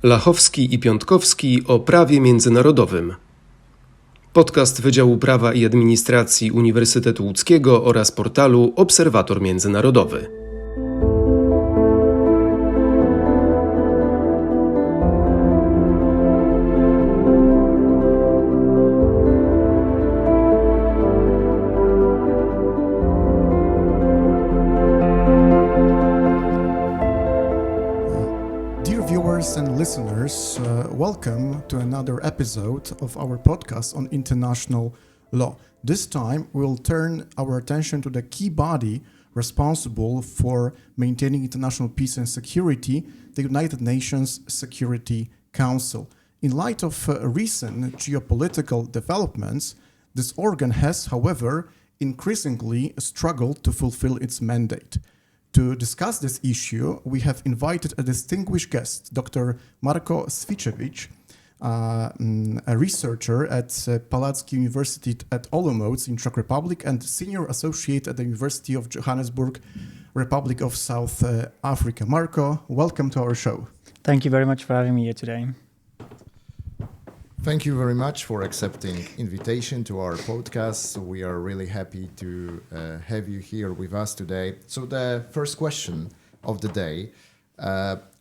Lachowski i Piątkowski o prawie międzynarodowym. Podcast Wydziału Prawa i Administracji Uniwersytetu Łódzkiego oraz portalu Obserwator Międzynarodowy. And listeners, welcome to another episode of our podcast on international law. This time we'll turn our attention to the key body responsible for maintaining international peace and security, the United Nations Security Council. In light of recent geopolitical developments, this organ has, however, increasingly struggled to fulfill its mandate. To discuss this issue, we have invited a distinguished guest, Dr. Marko Svičevič, a researcher at Palacký University at Olomouc in Czech Republic and senior associate at the University of Johannesburg, Republic of South Africa. Marko, welcome to our show. Thank you very much for having me here today. Thank you very much for accepting invitation to our podcast. We are really happy to have you here with us today. So the first question of the day,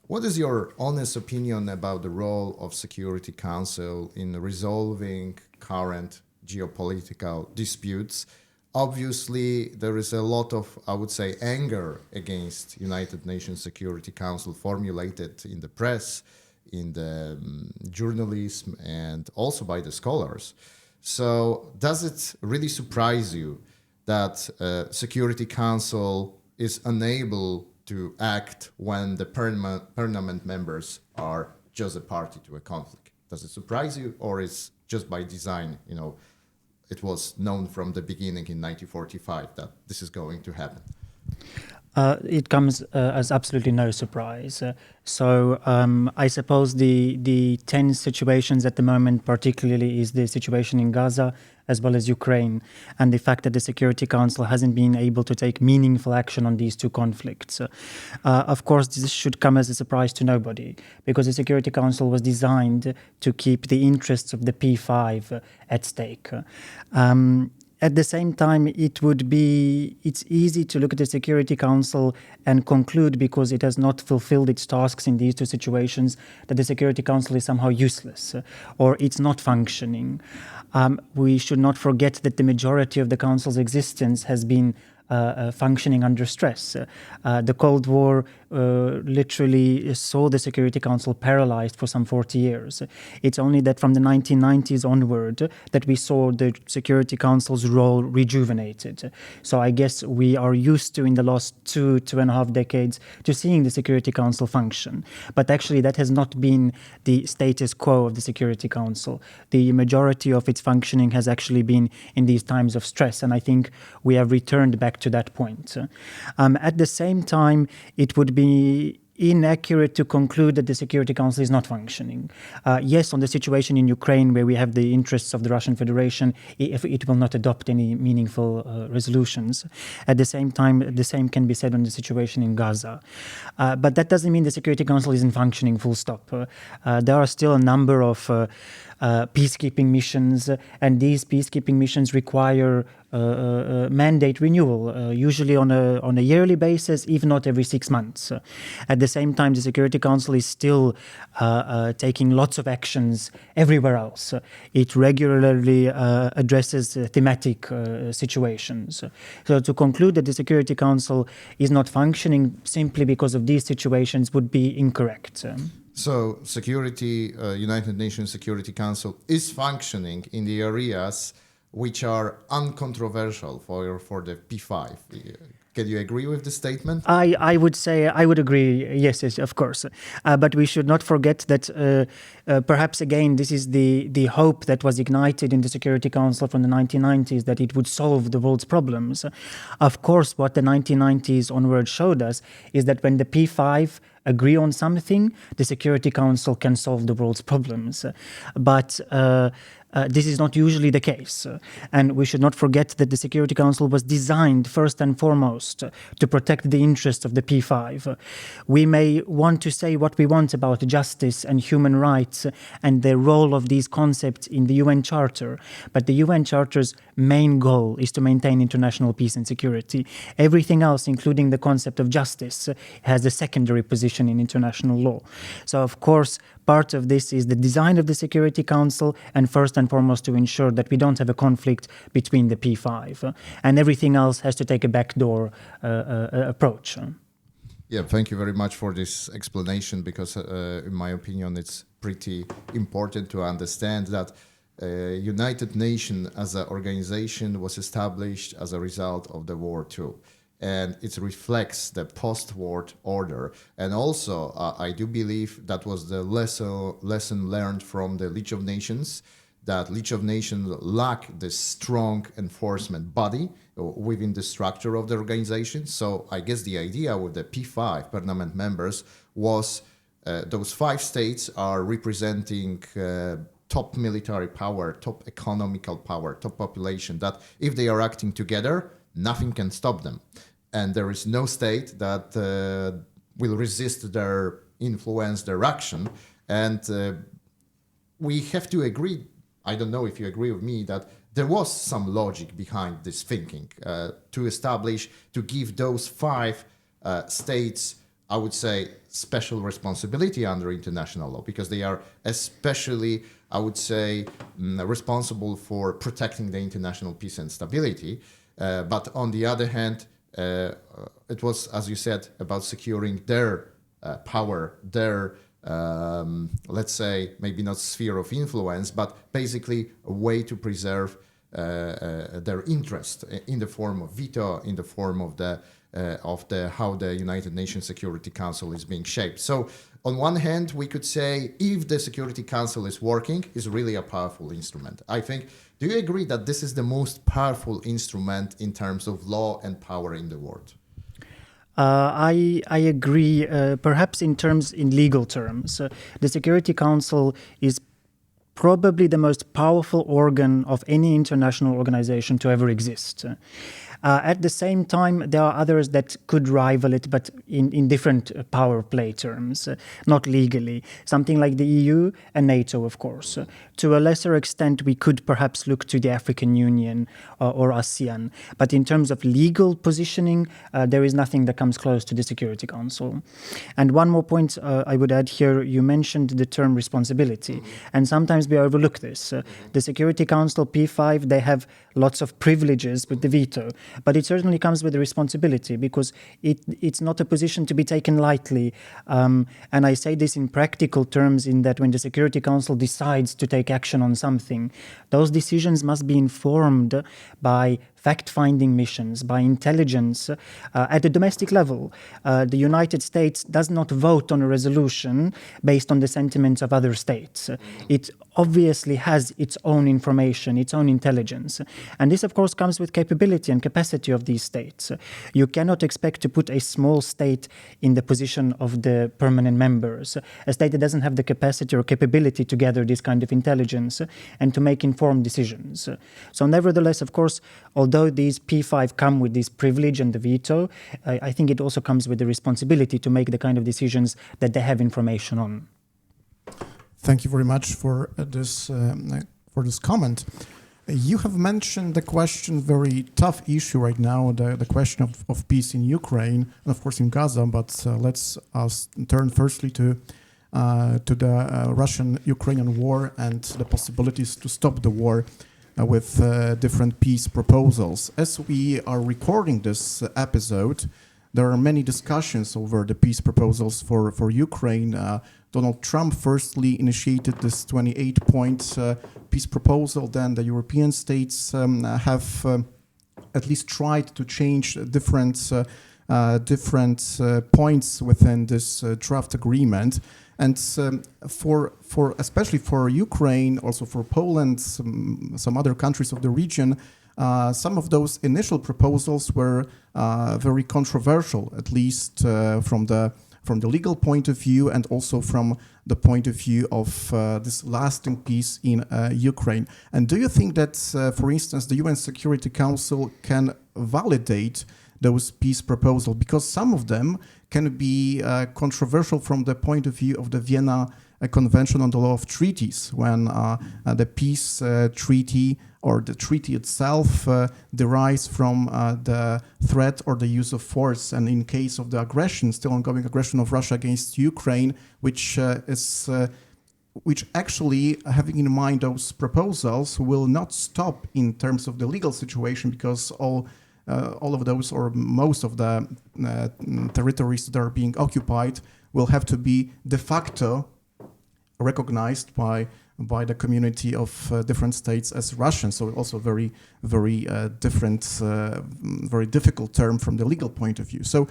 what is your honest opinion about the role of Security Council in resolving current geopolitical disputes? Obviously, there is a lot of, I would say, anger against United Nations Security Council formulated in the press, in the journalism, and also by the scholars. So does it really surprise you that Security Council is unable to act when the permanent members are just a party to a conflict? Does it surprise you, or is just by design, it was known from the beginning in 1945 that this is going to happen? It comes as absolutely no surprise. I suppose the tense situations at the moment particularly is the situation in Gaza as well as Ukraine, and the fact that the Security Council hasn't been able to take meaningful action on these two conflicts. Of course, this should come as a surprise to nobody, because the Security Council was designed to keep the interests of the P5 at stake. At the same time, it's easy to look at the Security Council and conclude, because it has not fulfilled its tasks in these two situations, that the Security Council is somehow useless or it's not functioning. We should not forget that the majority of the Council's existence has been functioning under stress. The Cold War literally saw the Security Council paralyzed for some 40 years. It's only that from the 1990s onward that we saw the Security Council's role rejuvenated. So I guess we are used to, in the last 2.5 decades, to seeing the Security Council function. But actually that has not been the status quo of the Security Council. The majority of its functioning has actually been in these times of stress, and I think we have returned back to that point. At the same time, it would be inaccurate to conclude that the Security Council is not functioning. Yes, on the situation in Ukraine, where we have the interests of the Russian Federation, it will not adopt any meaningful resolutions. At the same time, the same can be said on the situation in Gaza. But that doesn't mean the Security Council isn't functioning full stop. There are still a number of peacekeeping missions, and these peacekeeping missions require mandate renewal, usually on a yearly basis, if not every 6 months. At the same time, the Security Council is still taking lots of actions everywhere else. It regularly addresses thematic situations. So to conclude that the Security Council is not functioning simply because of these situations would be incorrect. So United Nations Security Council is functioning in the areas which are uncontroversial for the P5. Can you agree with this statement? I would agree. Yes, of course. But we should not forget that perhaps again, this is the hope that was ignited in the Security Council from the 1990s, that it would solve the world's problems. Of course, what the 1990s onward showed us is that when the P5 agree on something, the Security Council can solve the world's problems. But this is not usually the case. And we should not forget that the Security Council was designed first and foremost to protect the interests of the P5. We may want to say what we want about justice and human rights and the role of these concepts in the UN Charter, but the UN Charter's main goal is to maintain international peace and security. Everything else, including the concept of justice, has a secondary position in international law. So, of course, part of this is the design of the Security Council, and first and foremost to ensure that we don't have a conflict between the P5. And everything else has to take a backdoor approach. Yeah, thank you very much for this explanation, because in my opinion, it's pretty important to understand that United Nations as an organization was established as a result of the War II. And it reflects the post-war order. And also, I do believe that was the lesson learned from the League of Nations, that League of Nations lacked this strong enforcement body within the structure of the organization. So I guess the idea with the P5 permanent members was those 5 states are representing top military power, top economical power, top population, that if they are acting together, nothing can stop them. And there is no state that will resist their influence, their action. And we have to agree, I don't know if you agree with me, that there was some logic behind this thinking to establish, to give those 5 states, I would say, special responsibility under international law, because they are especially, I would say, responsible for protecting the international peace and stability. But on the other hand, it was, as you said, about securing their power, their, let's say, maybe not sphere of influence, but basically a way to preserve their interest in the form of veto, in the form of how the United Nations Security Council is being shaped. So on one hand, we could say if the Security Council is working, it's really a powerful instrument. I think, do you agree that this is the most powerful instrument in terms of law and power in the world? I agree, perhaps in legal terms. The Security Council is probably the most powerful organ of any international organization to ever exist. At the same time, there are others that could rival it, but in different power play terms, not legally. Something like the EU and NATO, of course. To a lesser extent, we could perhaps look to the African Union or ASEAN. But in terms of legal positioning, there is nothing that comes close to the Security Council. And one more point I would add here, you mentioned the term responsibility. And sometimes we overlook this. The Security Council, P5, they have lots of privileges with the veto. But it certainly comes with a responsibility, because it's not a position to be taken lightly. And I say this in practical terms, in that when the Security Council decides to take action on something, those decisions must be informed by fact-finding missions, by intelligence at the domestic level. The United States does not vote on a resolution based on the sentiments of other states. It obviously has its own information, its own intelligence. And this, of course, comes with capability and capacity of these states. You cannot expect to put a small state in the position of the permanent members, a state that doesn't have the capacity or capability to gather this kind of intelligence and to make informed decisions. So nevertheless, of course, although these P5 come with this privilege and the veto, I think it also comes with the responsibility to make the kind of decisions that they have information on. Thank you very much for this comment. You have mentioned the question, very tough issue right now, the question of peace in Ukraine and of course in Gaza. But let's turn firstly to the Russian-Ukrainian war and the possibilities to stop the war with different peace proposals. As we are recording this episode, there are many discussions over the peace proposals for Ukraine. Donald Trump firstly initiated this 28-point peace proposal. Then the European states have at least tried to change different points within this draft agreement. And for especially for Ukraine, also for Poland, some other countries of the region, some of those initial proposals were very controversial, at least from the from the legal point of view and also from the point of view of this lasting peace in Ukraine. And do you think that, for instance, the UN Security Council can validate those peace proposals? Because some of them can be controversial from the point of view of the Vienna Convention on the Law of Treaties, when the peace treaty or the treaty itself derives from the threat or the use of force. And in case of the aggression, still ongoing aggression of Russia against Ukraine, which actually, having in mind those proposals, will not stop in terms of the legal situation, because all of those, or most of the territories that are being occupied, will have to be de facto recognized by the community of different states as Russian. So also very, very different, very difficult term from the legal point of view. So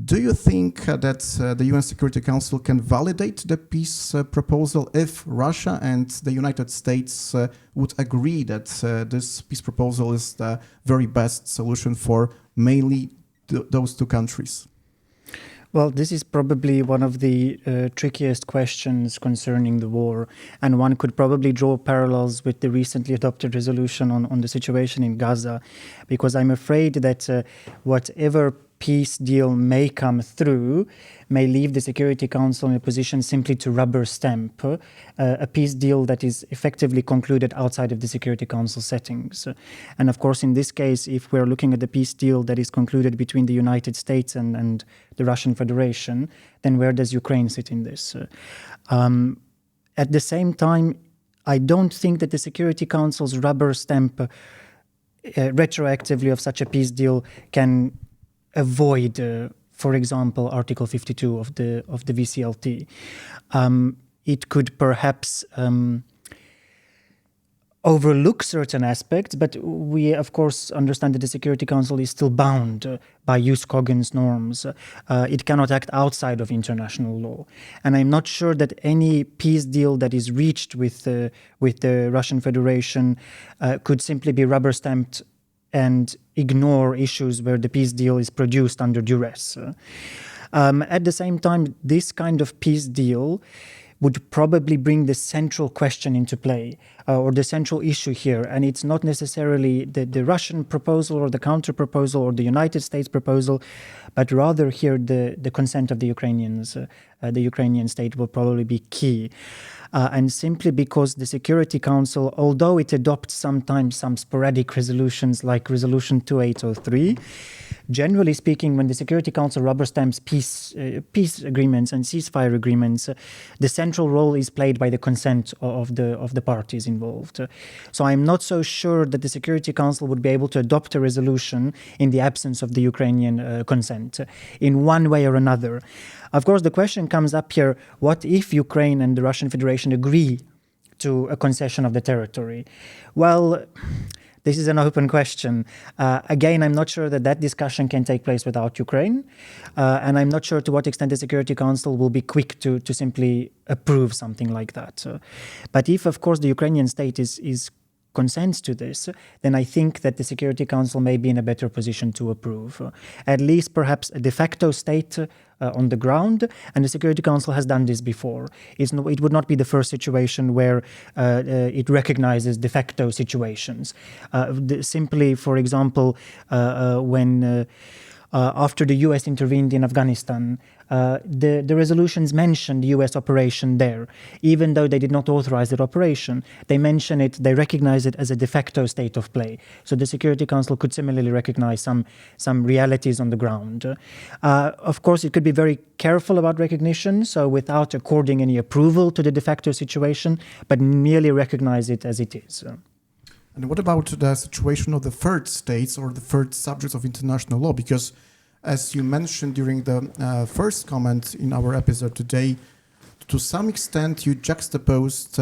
do you think that the UN Security Council can validate the peace proposal if Russia and the United States would agree that this peace proposal is the very best solution for mainly those two countries? Well, this is probably one of the trickiest questions concerning the war, and one could probably draw parallels with the recently adopted resolution on the situation in Gaza, because I'm afraid that whatever peace deal may come through may leave the Security Council in a position simply to rubber stamp a peace deal that is effectively concluded outside of the Security Council settings. And of course, in this case, if we're looking at the peace deal that is concluded between the United States and the Russian Federation, then where does Ukraine sit in this? At the same time, I don't think that the Security Council's rubber stamp retroactively of such a peace deal can avoid, for example, Article 52 of the VCLT. It could perhaps overlook certain aspects, but we, of course, understand that the Security Council is still bound by Jus Cogens norms. It cannot act outside of international law. And I'm not sure that any peace deal that is reached with the Russian Federation could simply be rubber-stamped and ignore issues where the peace deal is produced under duress. At the same time, this kind of peace deal would probably bring the central question into play, or the central issue here. And it's not necessarily the Russian proposal or the counter-proposal or the United States proposal, but rather here the consent of the Ukrainians. The Ukrainian state will probably be key. And simply because the Security Council, although it adopts sometimes some sporadic resolutions like Resolution 2803, generally speaking, when the Security Council rubber stamps peace agreements and ceasefire agreements, the central role is played by the consent of the parties involved. So I'm not so sure that the Security Council would be able to adopt a resolution in the absence of the Ukrainian consent in one way or another. Of course, the question comes up here, what if Ukraine and the Russian Federation agree to a concession of the territory? Well, this is an open question. Again, I'm not sure that discussion can take place without Ukraine. And I'm not sure to what extent the Security Council will be quick to simply approve something like that. But if, of course, the Ukrainian state is consents to this, then I think that the Security Council may be in a better position to approve. At least perhaps a de facto state on the ground, and the Security Council has done this before. It would not be the first situation where it recognizes de facto situations. Simply, for example, when after the US intervened in Afghanistan, the resolutions mentioned US operation there. Even though they did not authorize that operation, they mention it, they recognize it as a de facto state of play. So the Security Council could similarly recognize some realities on the ground. Of course, it could be very careful about recognition, so without according any approval to the de facto situation, but merely recognize it as it is. And what about the situation of the third states or the third subjects of international law? Because as you mentioned during the first comment in our episode today, to some extent you juxtaposed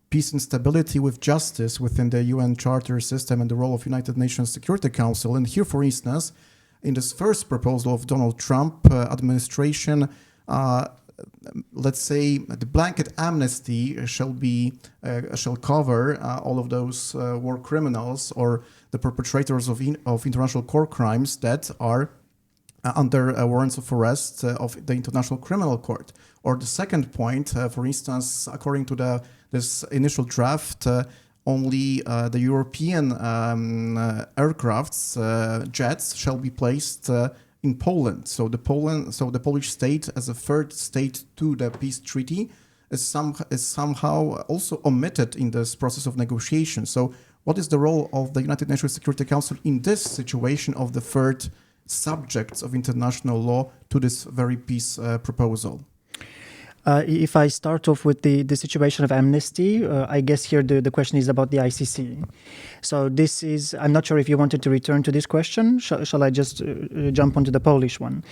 peace and stability with justice within the UN Charter system and the role of United Nations Security Council. And here, for instance, in this first proposal of Donald Trump administration, let's say the blanket amnesty shall cover all of those war criminals or the perpetrators of international war crimes that are under warrants of arrest of the International Criminal Court. Or the second point, for instance, according to this initial draft, only the European aircrafts, jets, shall be placed in Poland. So the Polish state, as a third state to the peace treaty, is somehow also omitted in this process of negotiation. So what is the role of the United Nations Security Council in this situation of the third subjects of international law to this very peace proposal? If I start off with the situation of amnesty, I guess here the question is about the ICC. So this is, I'm not sure if you wanted to return to this question. Shall I just jump onto the Polish one?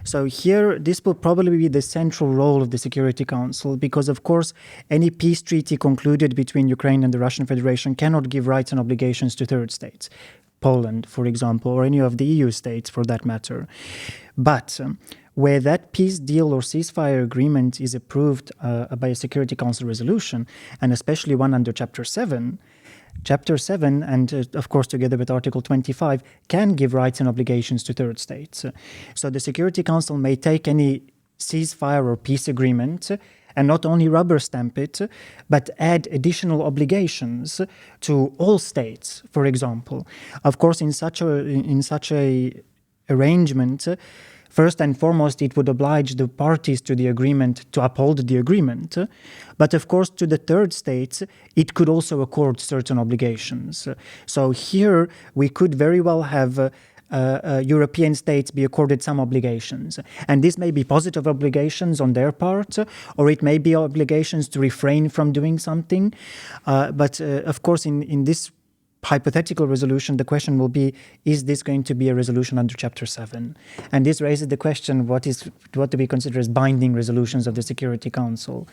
So here, this will probably be the central role of the Security Council because, of course, any peace treaty concluded between Ukraine and the Russian Federation cannot give rights and obligations to third states. Poland, for example, or any of the EU states for that matter. But where that peace deal or ceasefire agreement is approved by a Security Council resolution, and especially one under Chapter 7, and of course together with Article 25, can give rights and obligations to third states. So the Security Council may take any ceasefire or peace agreement and not only rubber stamp it, but add additional obligations to all states, for example. Of course, in such a arrangement, first and foremost, it would oblige the parties to the agreement to uphold the agreement. But of course, to the third states, it could also accord certain obligations. So here, we could very well have European states be accorded some obligations. And this may be positive obligations on their part, or it may be obligations to refrain from doing something. But of course, in this hypothetical resolution, the question will be, is this going to be a resolution under Chapter 7? And this raises the question, what do we consider as binding resolutions of the Security Council?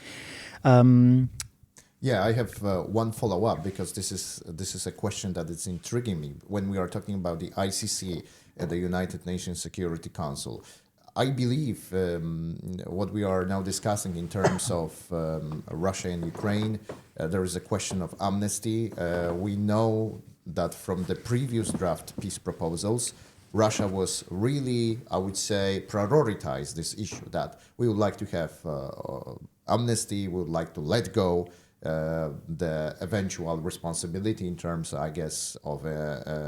Yeah, I have one follow-up because this is a question that is intriguing me when we are talking about the ICC and the United Nations Security Council. I believe what we are now discussing in terms of Russia and Ukraine, there is a question of amnesty. We know that from the previous draft peace proposals, Russia was really, I would say, prioritized this issue that we would like to have amnesty, we would like to let go the eventual responsibility in terms, I guess, of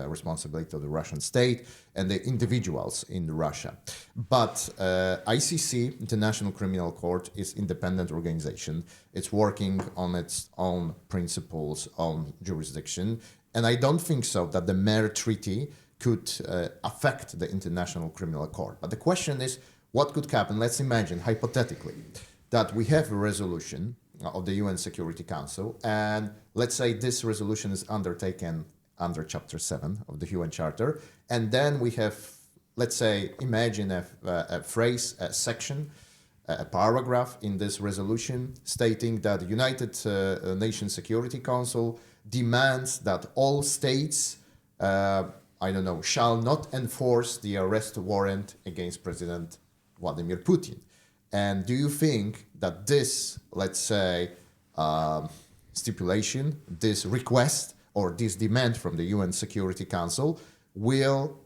responsibility of the Russian state and the individuals in Russia. But ICC, International Criminal Court, is an independent organization. It's working on its own principles, own jurisdiction. And I don't think so that the mere treaty could affect the International Criminal Court. But the question is, what could happen? Let's imagine, hypothetically, that we have a resolution of the UN Security Council, and let's say this resolution is undertaken under Chapter 7 of the UN Charter, and then we have, let's say, imagine a phrase, a section, a paragraph in this resolution stating that the United Nations Security Council demands that all states, shall not enforce the arrest warrant against President Vladimir Putin. And do you think that this, let's say, stipulation, this request, or this demand from the UN Security Council will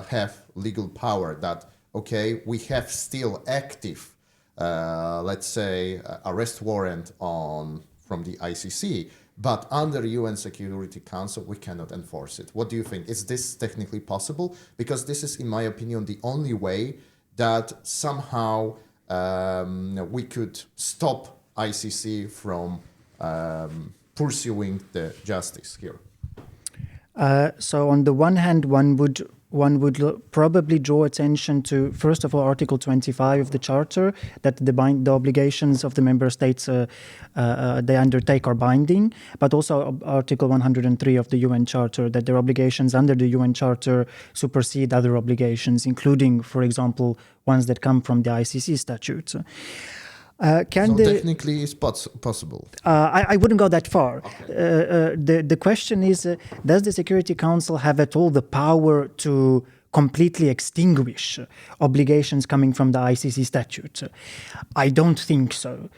have legal power that, okay, we have still active, let's say, arrest warrant from the ICC, but under UN Security Council, we cannot enforce it. What do you think? Is this technically possible? Because this is, in my opinion, the only way that somehow we could stop ICC from pursuing the justice here. So on the one hand, one would probably draw attention to, first of all, Article 25 of the Charter, that the obligations of the member states they undertake are binding, but also Article 103 of the UN Charter, that their obligations under the UN Charter supersede other obligations, including, for example, ones that come from the ICC statute. Technically it's possible? I wouldn't go that far. Okay. The question is, does the Security Council have at all the power to completely extinguish obligations coming from the ICC statute? I don't think so.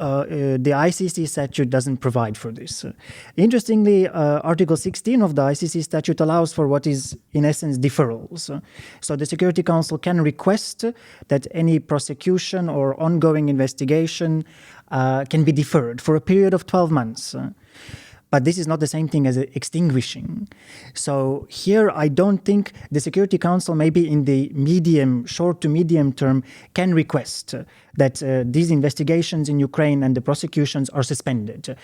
the ICC statute doesn't provide for this. Interestingly, Article 16 of the ICC statute allows for what is, in essence, deferrals. So the Security Council can request that any prosecution or ongoing investigation can be deferred for a period of 12 months. But this is not the same thing as extinguishing. So here I don't think the Security Council, maybe in the short to medium term, can request that these investigations in Ukraine and the prosecutions are suspended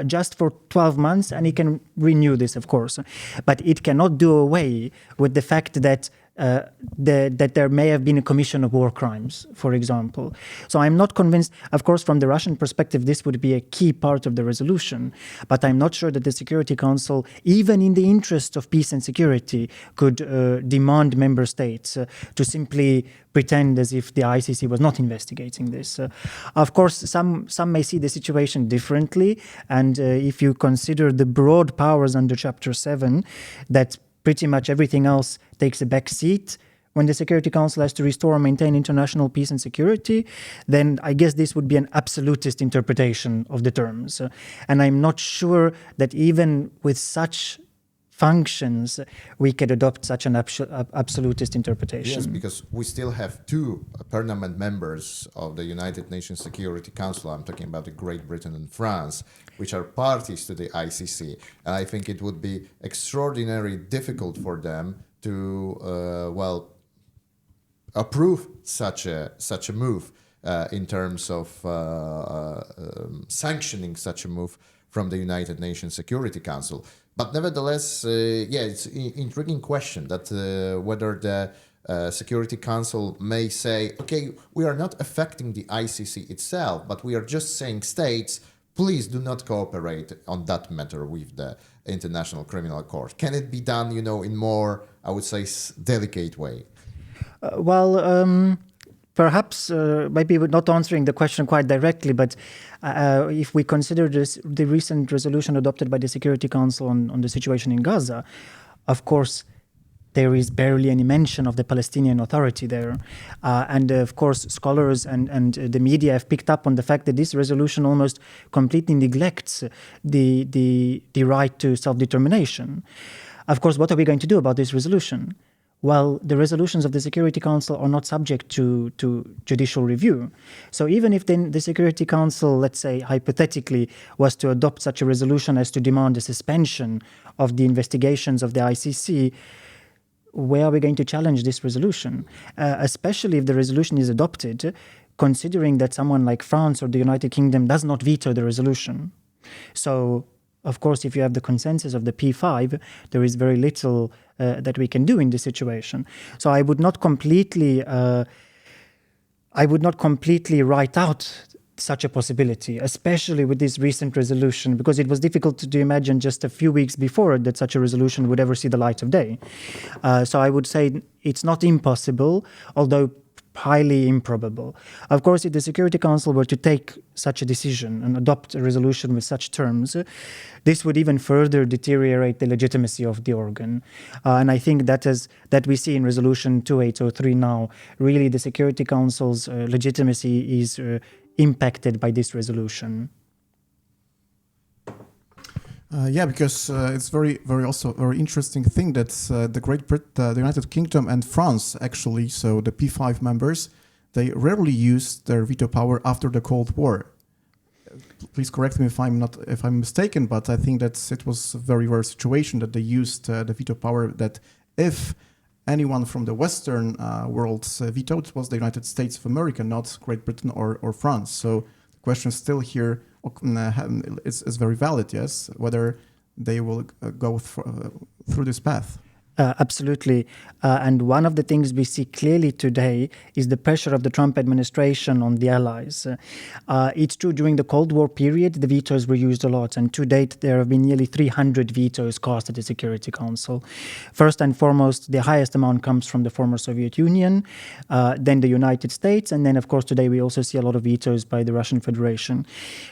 just for 12 months, and it can renew this, of course. But it cannot do away with the fact that that there may have been a commission of war crimes, for example. So I'm not convinced, of course, from the Russian perspective, this would be a key part of the resolution, but I'm not sure that the Security Council, even in the interest of peace and security, could demand member states to simply pretend as if the ICC was not investigating this. Of course, some may see the situation differently, and if you consider the broad powers under Chapter 7, that pretty much everything else takes a back seat when the Security Council has to restore and maintain international peace and security, then I guess this would be an absolutist interpretation of the terms. And I'm not sure that even with such functions, we could adopt such an absolutist interpretation. Yes, because we still have two permanent members of the United Nations Security Council. I'm talking about Great Britain and France, which are parties to the ICC. And I think it would be extraordinarily difficult for them to, approve such a move in terms of sanctioning such a move from the United Nations Security Council. But nevertheless, it's an intriguing question that whether the Security Council may say, okay, we are not affecting the ICC itself, but we are just saying states, please do not cooperate on that matter with the International Criminal Court. Can it be done, in more, I would say, delicate way? Perhaps maybe we're not answering the question quite directly, but if we consider the recent resolution adopted by the Security Council on the situation in Gaza, of course, there is barely any mention of the Palestinian Authority there. And of course, scholars and the media have picked up on the fact that this resolution almost completely neglects the right to self-determination. Of course, what are we going to do about this resolution? Well, the resolutions of the Security Council are not subject to judicial review. So even if then the Security Council, let's say hypothetically, was to adopt such a resolution as to demand a suspension of the investigations of the ICC, where are we going to challenge this resolution? Especially if the resolution is adopted, considering that someone like France or the United Kingdom does not veto the resolution. So, of course, if you have the consensus of the P5, there is very little that we can do in this situation. So I would not completely write out such a possibility, especially with this recent resolution, because it was difficult to imagine just a few weeks before that such a resolution would ever see the light of day. So I would say it's not impossible, although highly improbable. Of course, if the Security Council were to take such a decision and adopt a resolution with such terms, this would even further deteriorate the legitimacy of the organ. And I think that we see in Resolution 2803 now, really the Security Council's legitimacy is impacted by this resolution. Because it's very interesting thing that the United Kingdom and France actually, so the P5 members, they rarely used their veto power after the Cold War. Please correct me if I'm mistaken, but I think that it was a very rare situation that they used the veto power. That if anyone from the Western world vetoed, it was the United States of America, not Great Britain or France. So the question still here is very valid, yes, whether they will go through this path. Absolutely. And one of the things we see clearly today is the pressure of the Trump administration on the allies. It's true, during the Cold War period, the vetoes were used a lot. And to date, there have been nearly 300 vetoes cast at the Security Council. First and foremost, the highest amount comes from the former Soviet Union, then the United States, and then, of course, today we also see a lot of vetoes by the Russian Federation.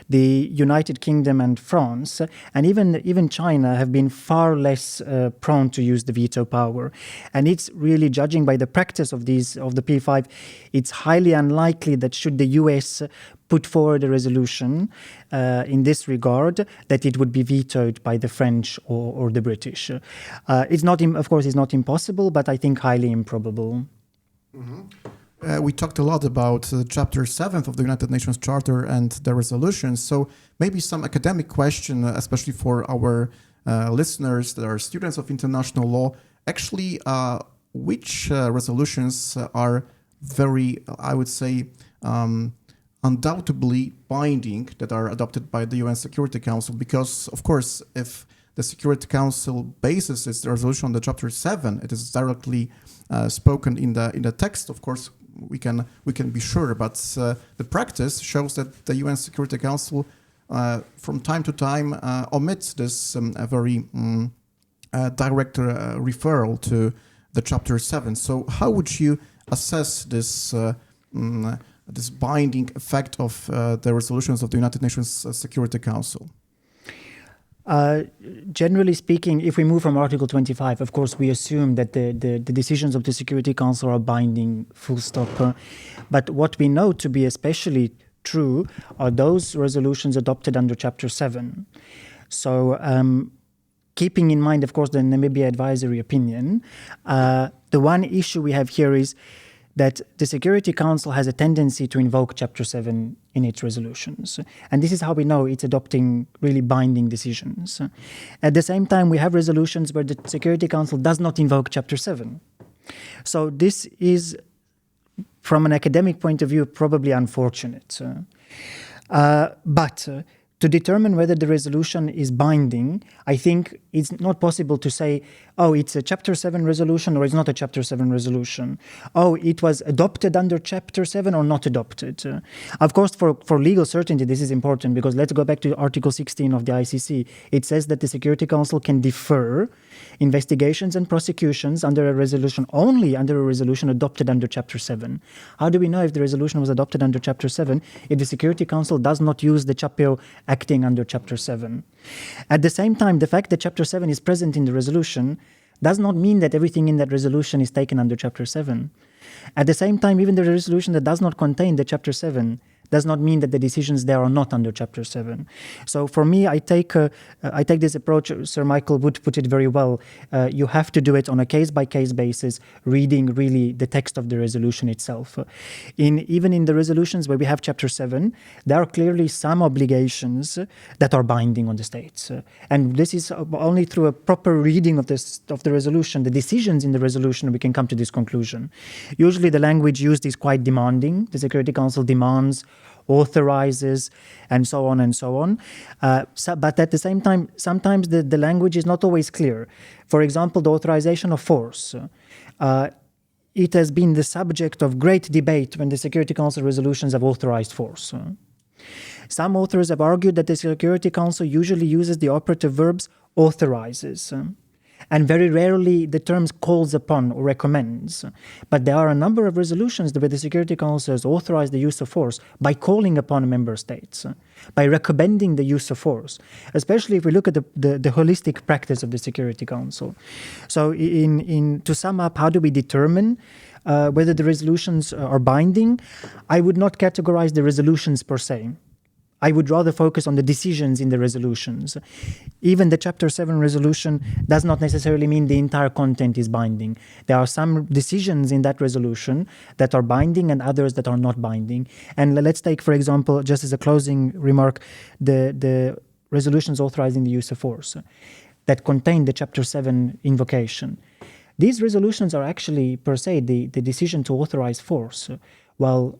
The United Kingdom and France, and even China, have been far less prone to use the veto veto power. And it's really, judging by the practice of the P5, it's highly unlikely that should the US put forward a resolution in this regard, that it would be vetoed by the French or the British. It's not, of course, it's not impossible, but I think highly improbable. We talked a lot about Chapter 7 of the United Nations Charter and the resolutions. So maybe some academic question, especially for our listeners that are students of international law. Actually, which resolutions are very, I would say, undoubtedly binding, that are adopted by the UN Security Council? Because, of course, if the Security Council bases its resolution on the Chapter 7, it is directly spoken in the text. Of course, we can be sure, but the practice shows that the UN Security Council from time to time omits this very direct referral to the Chapter 7. So how would you assess this this binding effect of the resolutions of the United Nations Security Council? Generally speaking, if we move from Article 25, of course, we assume that the decisions of the Security Council are binding, full stop. But what we know to be especially true are those resolutions adopted under Chapter 7. So keeping in mind, of course, the Namibia advisory opinion, the one issue we have here is that the Security Council has a tendency to invoke Chapter 7 in its resolutions. And this is how we know it's adopting really binding decisions. At the same time, we have resolutions where the Security Council does not invoke Chapter 7. So this is, from an academic point of view, probably unfortunate. But to determine whether the resolution is binding, I think it's not possible to say, oh, it's a Chapter 7 resolution or it's not a Chapter 7 resolution. Oh, it was adopted under Chapter 7 or not adopted. Of course, for legal certainty, this is important, because let's go back to Article 16 of the ICC. It says that the Security Council can defer investigations and prosecutions under a resolution, only under a resolution adopted under Chapter 7. How do we know if the resolution was adopted under Chapter 7 if the Security Council does not use the CHAPEO acting under Chapter 7? At the same time, the fact that Chapter 7 is present in the resolution does not mean that everything in that resolution is taken under Chapter 7. At the same time, even the resolution that does not contain the Chapter 7 does not mean that the decisions there are not under Chapter 7. So for me, I take this approach. Sir Michael Wood put it very well. You have to do it on a case-by-case basis, reading really the text of the resolution itself. Even in the resolutions where we have Chapter 7, there are clearly some obligations that are binding on the states. And this is only through a proper reading of the resolution, the decisions in the resolution, we can come to this conclusion. Usually the language used is quite demanding. The Security Council demands, authorizes, and so on and so on. But at the same time, sometimes the language is not always clear. For example, the authorization of force. It has been the subject of great debate when the Security Council resolutions have authorized force. Some authors have argued that the Security Council usually uses the operative verbs authorizes, and very rarely the terms calls upon or recommends. But there are a number of resolutions where the Security Council has authorized the use of force by calling upon member states, by recommending the use of force, especially if we look at the holistic practice of the Security Council. So to sum up, how do we determine whether the resolutions are binding? I would not categorize the resolutions per se. I would rather focus on the decisions in the resolutions. Even the Chapter 7 resolution does not necessarily mean the entire content is binding. There are some decisions in that resolution that are binding and others that are not binding. And let's take, for example, just as a closing remark, the resolutions authorizing the use of force that contain the Chapter 7 invocation. These resolutions are actually, per se, the decision to authorize force. Well,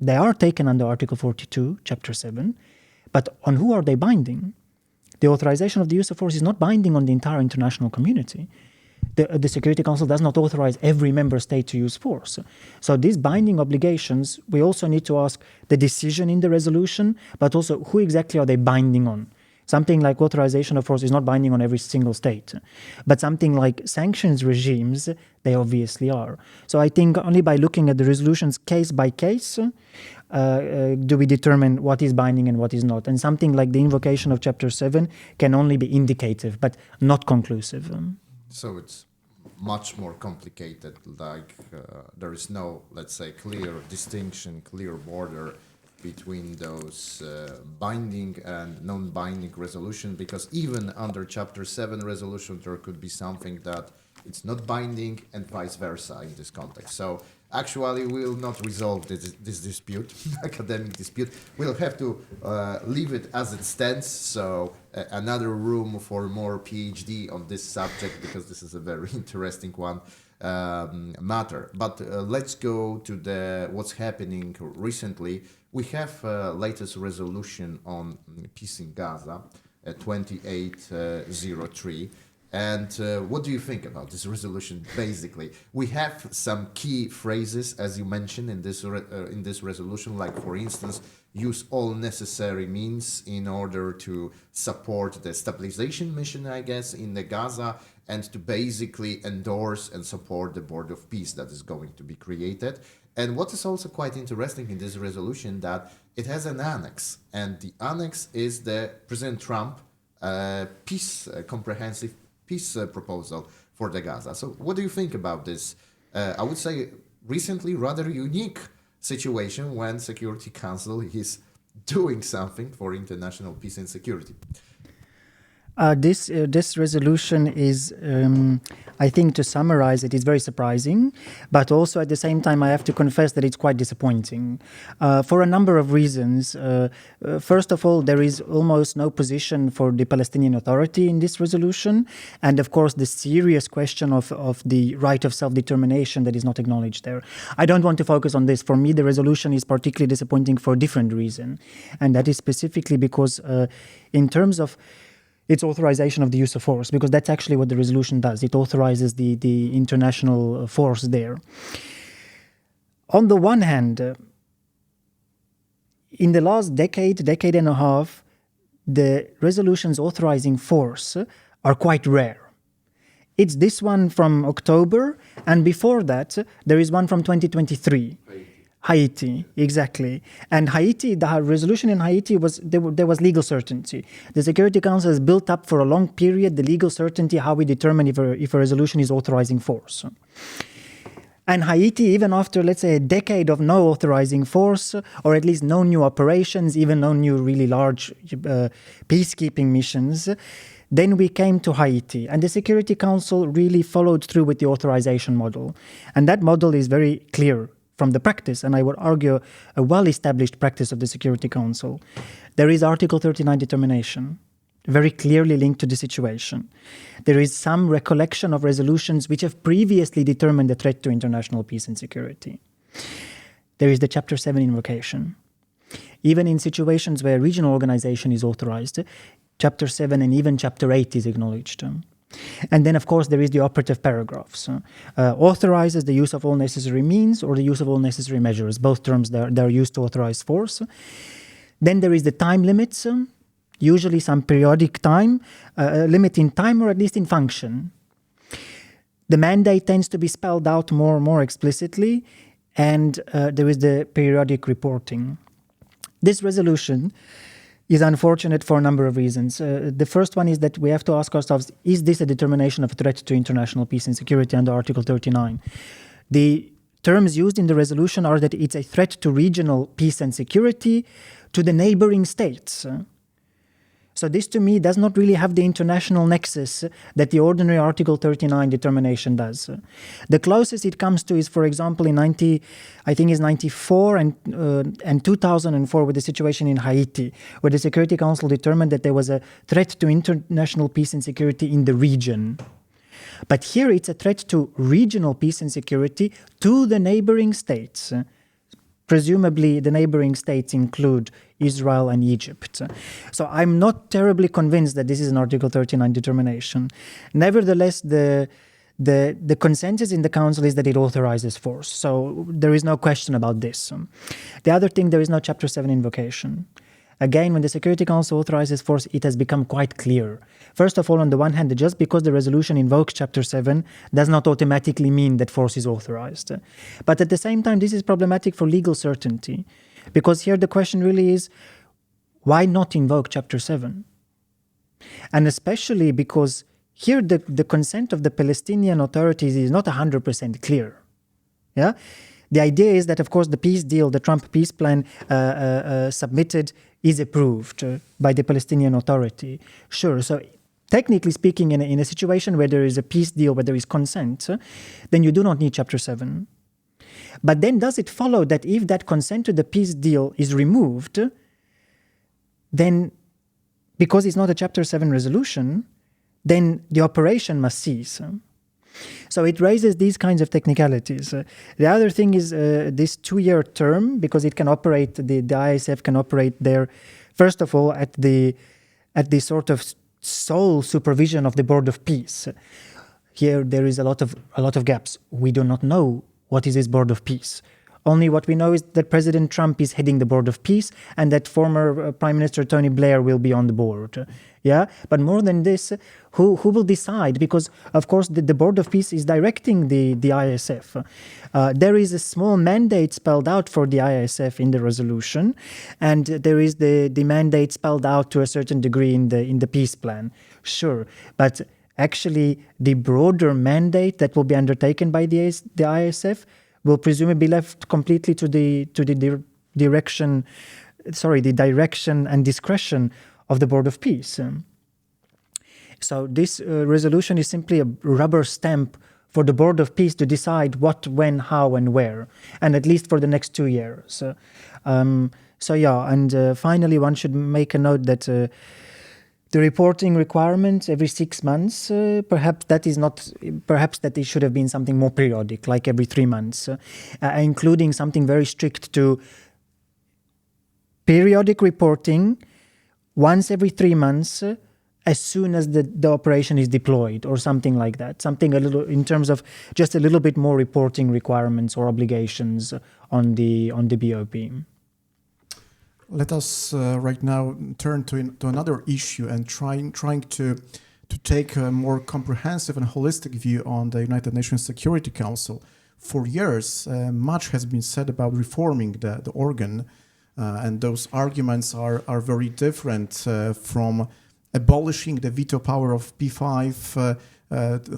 they are taken under Article 42, Chapter 7, but on who are they binding? The authorization of the use of force is not binding on the entire international community. The Security Council does not authorize every member state to use force. So these binding obligations, we also need to ask the decision in the resolution, but also who exactly are they binding on? Something like authorization of force is not binding on every single state. But something like sanctions regimes, they obviously are. So I think only by looking at the resolutions case by case, do we determine what is binding and what is not. And something like the invocation of Chapter 7 can only be indicative, but not conclusive. So it's much more complicated, like there is no, let's say, clear distinction, clear border between those binding and non-binding resolution, because even under Chapter 7 resolution, there could be something that it's not binding and vice versa in this context. So actually, we will not resolve this dispute, academic dispute. We'll have to leave it as it stands. So another room for more PhD on this subject, because this is a very interesting one matter. But let's go to what's happening recently. We have latest resolution on peace in Gaza, 2803. And what do you think about this resolution? Basically, we have some key phrases, as you mentioned, in this resolution, like, for instance, use all necessary means in order to support the stabilization mission, I guess, in the Gaza, and to basically endorse and support the board of peace that is going to be created. And what is also quite interesting in this resolution, that it has an annex, and the annex is the President Trump comprehensive peace proposal for the Gaza. So what do you think about this? I would say recently rather unique situation when Security Council is doing something for international peace and security. This resolution is, I think, to summarize it, is very surprising, but also at the same time I have to confess that it's quite disappointing for a number of reasons. First of all, there is almost no position for the Palestinian Authority in this resolution, and of course the serious question of the right of self-determination that is not acknowledged there. I don't want to focus on this. For me, the resolution is particularly disappointing for a different reason, and that is specifically because in terms of its authorization of the use of force, because that's actually what the resolution does. It authorizes the international force there. On the one hand, in the last decade and a half, the resolutions authorizing force are quite rare. It's this one from October, and before that, there is one from 2023. Haiti, exactly. And Haiti, the resolution in Haiti there was legal certainty. The Security Council has built up for a long period the legal certainty how we determine if a resolution is authorizing force. And Haiti, even after, let's say, a decade of no authorizing force, or at least no new operations, even no new really large peacekeeping missions, then we came to Haiti. And the Security Council really followed through with the authorization model. And that model is very clear from the practice, and I would argue a well-established practice of the Security Council. There is Article 39 determination, very clearly linked to the situation. There is some recollection of resolutions which have previously determined the threat to international peace and security. There is the Chapter 7 invocation. Even in situations where regional organization is authorized, Chapter 7 and even Chapter 8 is acknowledged. And then, of course, there is the operative paragraphs. Authorizes the use of all necessary means or the use of all necessary measures. Both terms that are used to authorize force. Then there is the time limits, usually some periodic time, limit in time or at least in function. The mandate tends to be spelled out more explicitly, and there is the periodic reporting. This resolution is unfortunate for a number of reasons. The first one is that we have to ask ourselves, is this a determination of a threat to international peace and security under Article 39? The terms used in the resolution are that it's a threat to regional peace and security, to the neighboring states. So this, to me, does not really have the international nexus that the ordinary Article 39 determination does. The closest it comes to is, for example, in 94 and 2004 with the situation in Haiti, where the Security Council determined that there was a threat to international peace and security in the region. But here it's a threat to regional peace and security to the neighboring states. Presumably, the neighboring states include Israel and Egypt. So I'm not terribly convinced that this is an Article 39 determination. Nevertheless, the consensus in the Council is that it authorizes force. So there is no question about this. The other thing, there is no Chapter 7 invocation. Again, when the Security Council authorizes force, it has become quite clear. First of all, on the one hand, just because the resolution invokes Chapter 7 does not automatically mean that force is authorized. But at the same time, this is problematic for legal certainty, because here the question really is, why not invoke Chapter 7? And especially because here the consent of the Palestinian authorities is not 100% clear. Yeah, the idea is that, of course, the peace deal, the Trump peace plan submitted, is approved by the Palestinian Authority. Sure, so technically speaking, in a situation where there is a peace deal, where there is consent, then you do not need Chapter 7. But then does it follow that if that consent to the peace deal is removed, then, because it's not a Chapter 7 resolution, then the operation must cease? So it raises these kinds of technicalities. The other thing is this 2-year term, because it can operate, the ISF can operate there, first of all, at the sort of sole supervision of the Board of Peace. Here there is a lot of gaps. We do not know what is this Board of Peace. Only what we know is that President Trump is heading the Board of Peace and that former Prime Minister Tony Blair will be on the board. Yeah, but more than this, who will decide? Because, of course, the Board of Peace is directing the ISF. There is a small mandate spelled out for the ISF in the resolution, and there is the mandate spelled out to a certain degree in the peace plan. Sure, but actually the broader mandate that will be undertaken by the ISF will presumably be left completely to the direction and discretion of the Board of Peace. So this resolution is simply a rubber stamp for the Board of Peace to decide what, when, how, and where, and at least for the next 2 years. Finally, one should make a note that the reporting requirement every 6 months, perhaps that it should have been something more periodic, like every 3 months, including something very strict to periodic reporting once every 3 months, as soon as the operation is deployed, or something like that. Something a little, in terms of just a little bit more reporting requirements or obligations on the BOP. Let us right now turn to another issue and trying to take a more comprehensive and holistic view on the United Nations Security Council. For years, much has been said about reforming the organ, and those arguments are very different from abolishing the veto power of P5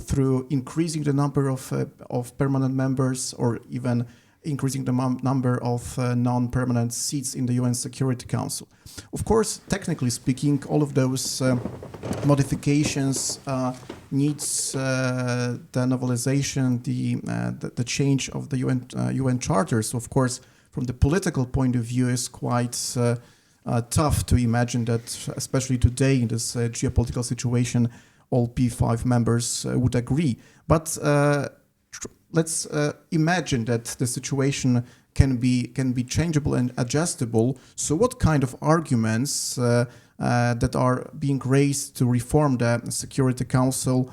through increasing the number of permanent members, or even increasing the number of non-permanent seats in the UN Security Council. Of course, technically speaking, all of those modifications needs the novelization, the change of the UN Charter. So, of course, from the political point of view, it's quite tough to imagine that, especially today in this geopolitical situation, all P5 members would agree. But let's imagine that the situation can be changeable and adjustable. So what kind of arguments that are being raised to reform the Security Council,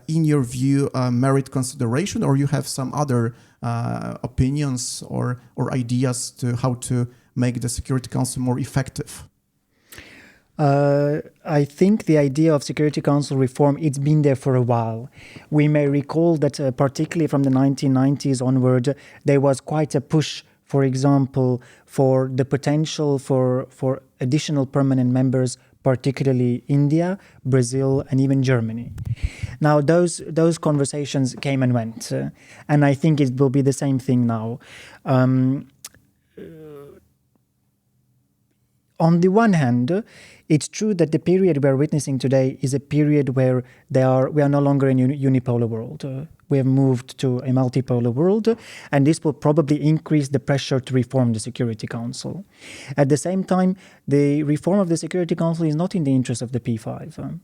in your view, merit consideration, or you have some other opinions or ideas to how to make the Security Council more effective? I think the idea of Security Council reform, it's been there for a while. We may recall that particularly from the 1990s onward, there was quite a push, for example, for the potential for additional permanent members, particularly India, Brazil, and even Germany. Now, those conversations came and went, and I think it will be the same thing now. On the one hand, it's true that the period we're witnessing today is a period where we are no longer in a unipolar world. We have moved to a multipolar world, and this will probably increase the pressure to reform the Security Council. At the same time, the reform of the Security Council is not in the interest of the P5.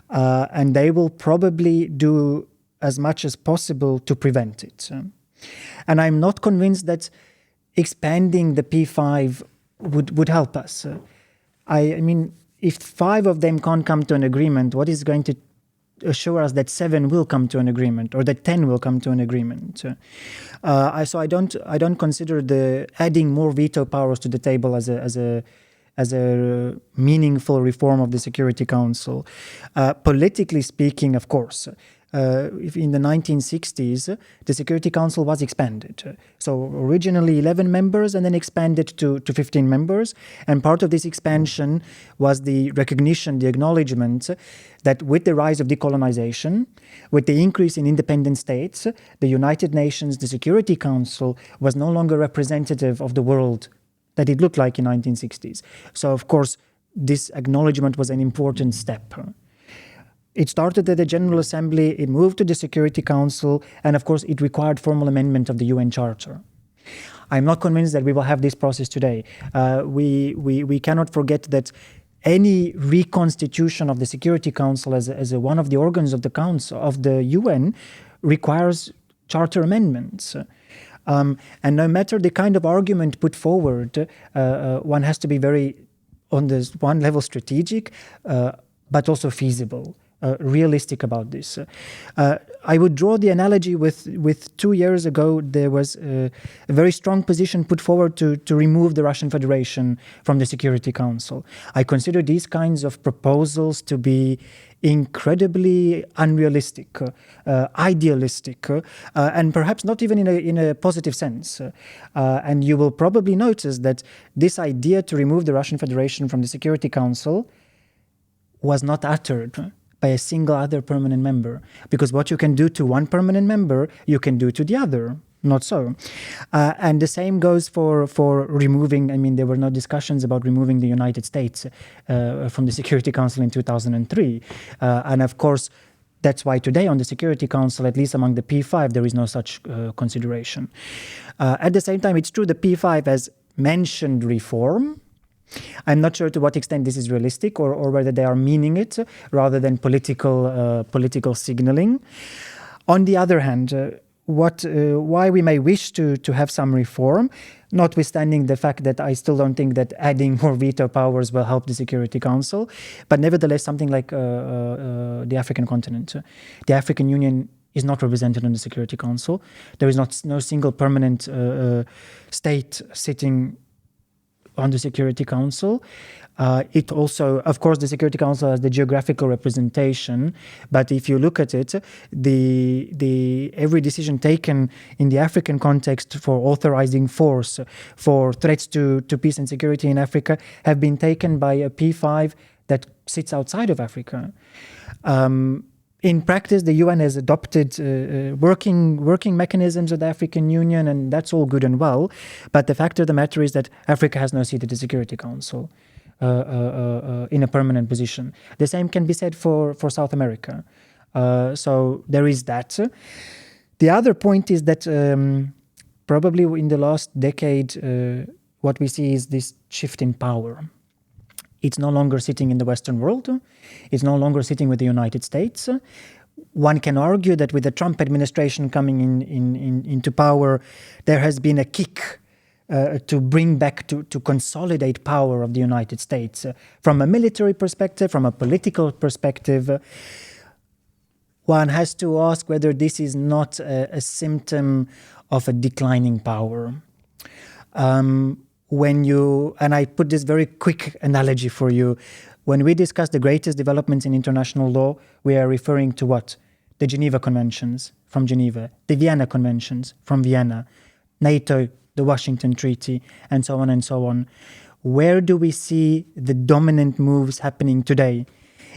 And they will probably do as much as possible to prevent it. And I'm not convinced that expanding the P5 would help us. I mean, if 5 of them can't come to an agreement, what is going to assure us that 7 will come to an agreement, or that 10 will come to an agreement? So I don't consider the adding more veto powers to the table as a meaningful reform of the Security Council. Politically speaking, of course, if in the 1960s, the Security Council was expanded. So originally 11 members and then expanded to 15 members. And part of this expansion was the recognition, the acknowledgement that with the rise of decolonization, with the increase in independent states, the United Nations, the Security Council was no longer representative of the world that it looked like in 1960s. So of course, this acknowledgement was an important step. It started at the General Assembly, it moved to the Security Council, and of course it required formal amendment of the UN Charter. I'm not convinced that we will have this process today. We cannot forget that any reconstitution of the Security Council as one of the organs of the Council of the UN requires charter amendments. And no matter the kind of argument put forward, one has to be very, on this one level, strategic, but also feasible. Realistic about this. I would draw the analogy with 2 years ago, there was a very strong position put forward to remove the Russian Federation from the Security Council. I consider these kinds of proposals to be incredibly unrealistic, idealistic, and perhaps not even in a positive sense. And you will probably notice that this idea to remove the Russian Federation from the Security Council was not uttered by a single other permanent member. Because what you can do to one permanent member, you can do to the other. Not so. And the same goes for removing, I mean, there were no discussions about removing the United States from the Security Council in 2003. And of course, that's why today on the Security Council, at least among the P5, there is no such consideration. At the same time, it's true the P5 has mentioned reform. I'm not sure to what extent this is realistic or whether they are meaning it rather than political signaling. On the other hand, why we may wish to have some reform, notwithstanding the fact that I still don't think that adding more veto powers will help the Security Council, but nevertheless something like the African continent. The African Union is not represented on the Security Council. There is no single permanent state sitting on the Security Council. It also, of course, the Security Council has the geographical representation, but if you look at it, every decision taken in the African context for authorizing force, for threats to peace and security in Africa, have been taken by a P5 that sits outside of Africa. In practice, the UN has adopted working mechanisms of the African Union, and that's all good and well. But the fact of the matter is that Africa has no seat at the Security Council in a permanent position. The same can be said for South America. So there is that. The other point is that probably in the last decade, what we see is this shift in power. It's no longer sitting in the Western world. It's no longer sitting with the United States. One can argue that with the Trump administration coming into power, there has been a kick to bring back, to consolidate power of the United States. From a military perspective, from a political perspective, one has to ask whether this is not a symptom of a declining power. And I put this very quick analogy for you. When we discuss the greatest developments in international law, we are referring to what? The Geneva Conventions from Geneva, the Vienna Conventions from Vienna, NATO, the Washington Treaty, and so on and so on. Where do we see the dominant moves happening today?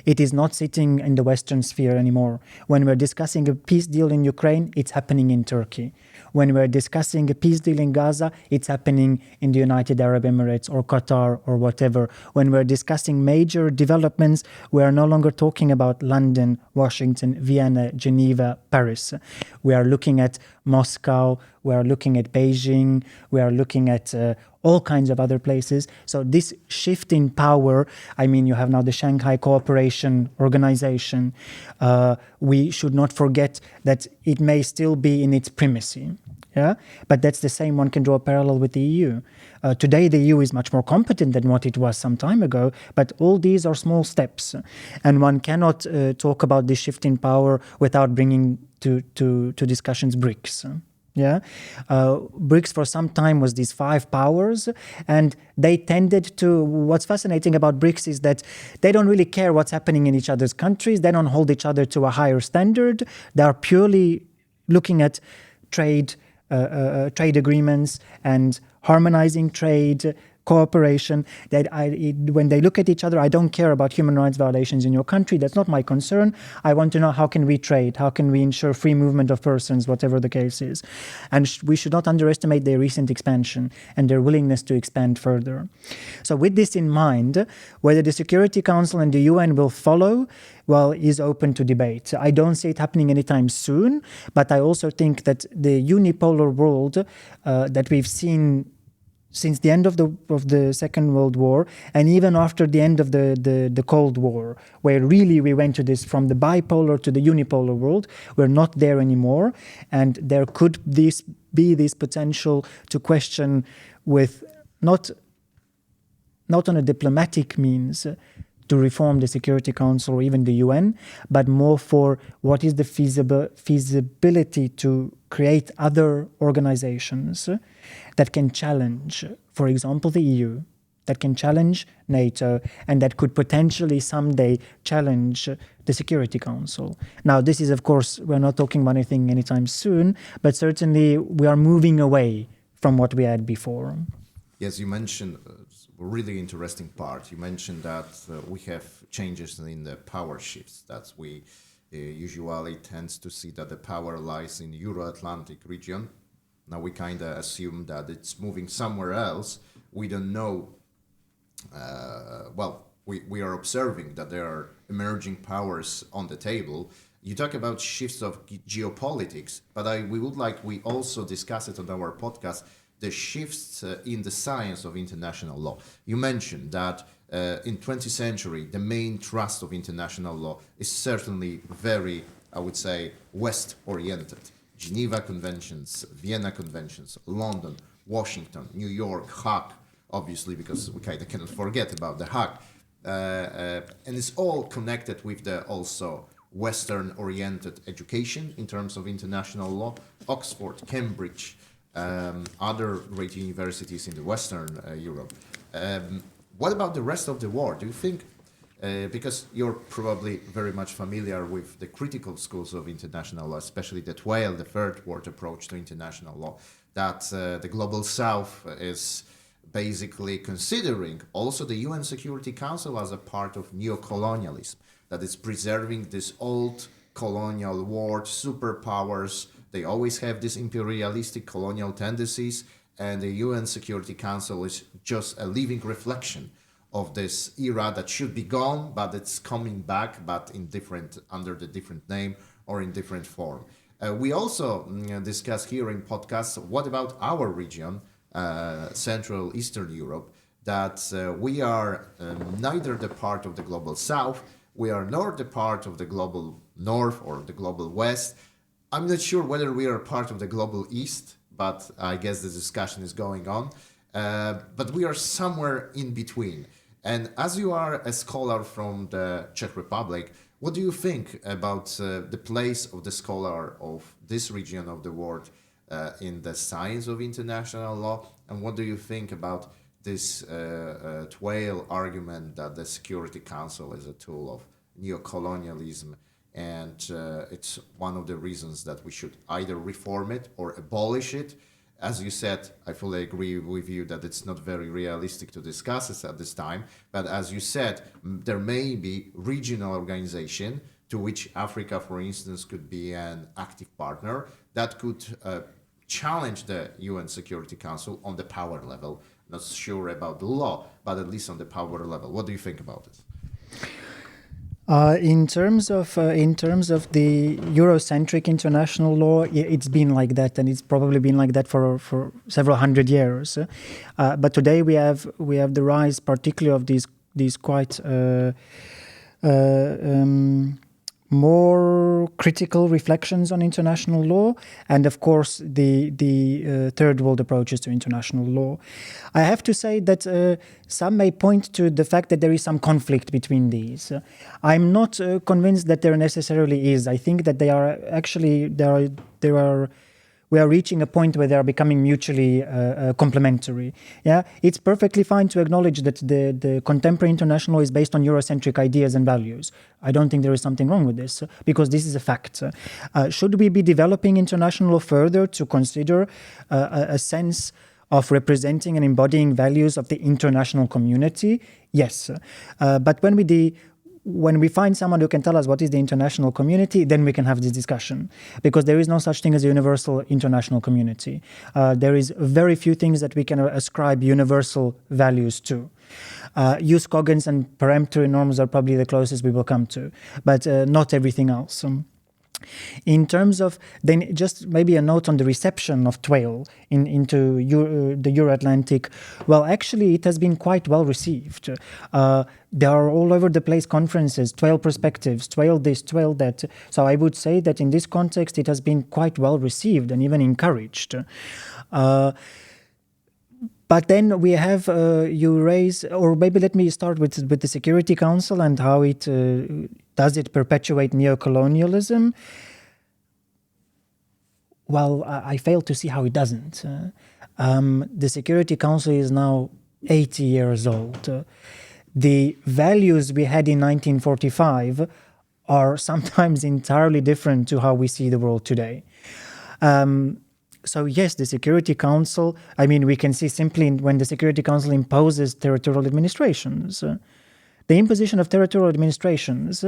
It is not sitting in the Western sphere anymore. When we're discussing a peace deal in Ukraine, it's happening in Turkey. When we're discussing a peace deal in Gaza, it's happening in the United Arab Emirates or Qatar or whatever. When we're discussing major developments, we are no longer talking about London, Washington, Vienna, Geneva, Paris. We are looking at Moscow, we are looking at Beijing, we are looking at all kinds of other places. So this shift in power, I mean, you have now the Shanghai Cooperation Organization. We should not forget that it may still be in its primacy. Yeah, but that's the same. One can draw a parallel with the EU. Today, the EU is much more competent than what it was some time ago, but all these are small steps. And one cannot talk about this shift in power without bringing to discussions BRICS. Yeah, BRICS for some time was these 5 powers, and they tended to. What's fascinating about BRICS is that they don't really care what's happening in each other's countries. They don't hold each other to a higher standard. They are purely looking at trade agreements and harmonizing trade, cooperation. When they look at each other, I don't care about human rights violations in your country. That's not my concern. I want to know how can we trade? How can we ensure free movement of persons, whatever the case is? And we should not underestimate their recent expansion and their willingness to expand further. So with this in mind, whether the Security Council and the UN will follow, well, is open to debate. I don't see it happening anytime soon, but I also think that the unipolar world that we've seen since the end of the Second World War, and even after the end of the Cold War, where really we went to this from the bipolar to the unipolar world, we're not there anymore, and there could be this potential to question with not on a diplomatic means to reform the Security Council or even the UN, but more for what is the feasibility to create other organizations that can challenge, for example, the EU, that can challenge NATO, and that could potentially someday challenge the Security Council. Now, this is, of course, we're not talking about anything anytime soon, but certainly we are moving away from what we had before. Yes, you mentioned a really interesting part. You mentioned that we have changes in the power shifts, that we usually tends to see that the power lies in Euro-Atlantic region. Now we kind of assume that it's moving somewhere else. We don't know. We are observing that there are emerging powers on the table. You talk about shifts of geopolitics, but we also discuss it on our podcast, the shifts in the science of international law. You mentioned that in 20th century, the main thrust of international law is certainly very, I would say, West-oriented. Geneva Conventions, Vienna Conventions, London, Washington, New York, Hague, obviously, because we kind of cannot forget about the Hague. And it's all connected with the also Western-oriented education in terms of international law. Oxford, Cambridge, other great universities in the Western Europe. What about the rest of the world? Do you think, because you're probably very much familiar with the critical schools of international law, especially the third world approach to international law, that the Global South is basically considering also the UN Security Council as a part of neo-colonialism, that it's preserving this old colonial world, superpowers. They always have these imperialistic colonial tendencies, and the UN Security Council is just a living reflection of this era that should be gone, but it's coming back, but under the different name or in different form. We also discuss here in podcasts, what about our region, Central Eastern Europe, that we are neither the part of the Global South, we are nor the part of the Global North or the Global West. I'm not sure whether we are part of the Global East, but I guess the discussion is going on. But we are somewhere in between. And as you are a scholar from the Czech Republic, what do you think about the place of the scholar of this region of the world in the science of international law? And what do you think about this twale argument that the Security Council is a tool of neo-colonialism, and it's one of the reasons that we should either reform it or abolish it? As you said, I fully agree with you that it's not very realistic to discuss it at this time. But as you said, there may be regional organization to which Africa, for instance, could be an active partner that could challenge the UN Security Council on the power level. Not sure about the law, but at least on the power level. What do you think about this? In terms of the Eurocentric international law, it's been like that, and it's probably been like that for several hundred years. But today we have the rise, particularly of these quite more critical reflections on international law, and of course the third world approaches to international law. I have to say that some may point to the fact that there is some conflict between these. I'm not convinced that there necessarily is. I think that they are actually there are we are reaching a point where they are becoming mutually complementary. Yeah, it's perfectly fine to acknowledge that the contemporary international law is based on Eurocentric ideas and values. I don't think there is something wrong with this, because this is a fact. Should we be developing international law further to consider a sense of representing and embodying values of the international community? Yes. But when we find someone who can tell us what is the international community, then we can have this discussion, because there is no such thing as a universal international community. There is very few things that we can ascribe universal values to. Use cogents and peremptory norms are probably the closest we will come to, but not everything else. In terms of, then just maybe a note on the reception of TWAIL into the Euro-Atlantic. Well, actually, it has been quite well received. There are all over the place conferences, TWAIL perspectives, TWAIL this, TWAIL that. So I would say that in this context, it has been quite well received and even encouraged. But then we have, you raise, or maybe let me start with the Security Council and how it, does it perpetuate neocolonialism? Well, I fail to see how it doesn't. The Security Council is now 80 years old. The values we had in 1945 are sometimes entirely different to how we see the world today. So yes, the Security Council, I mean, we can see simply when the Security Council imposes territorial administrations. The imposition of territorial administrations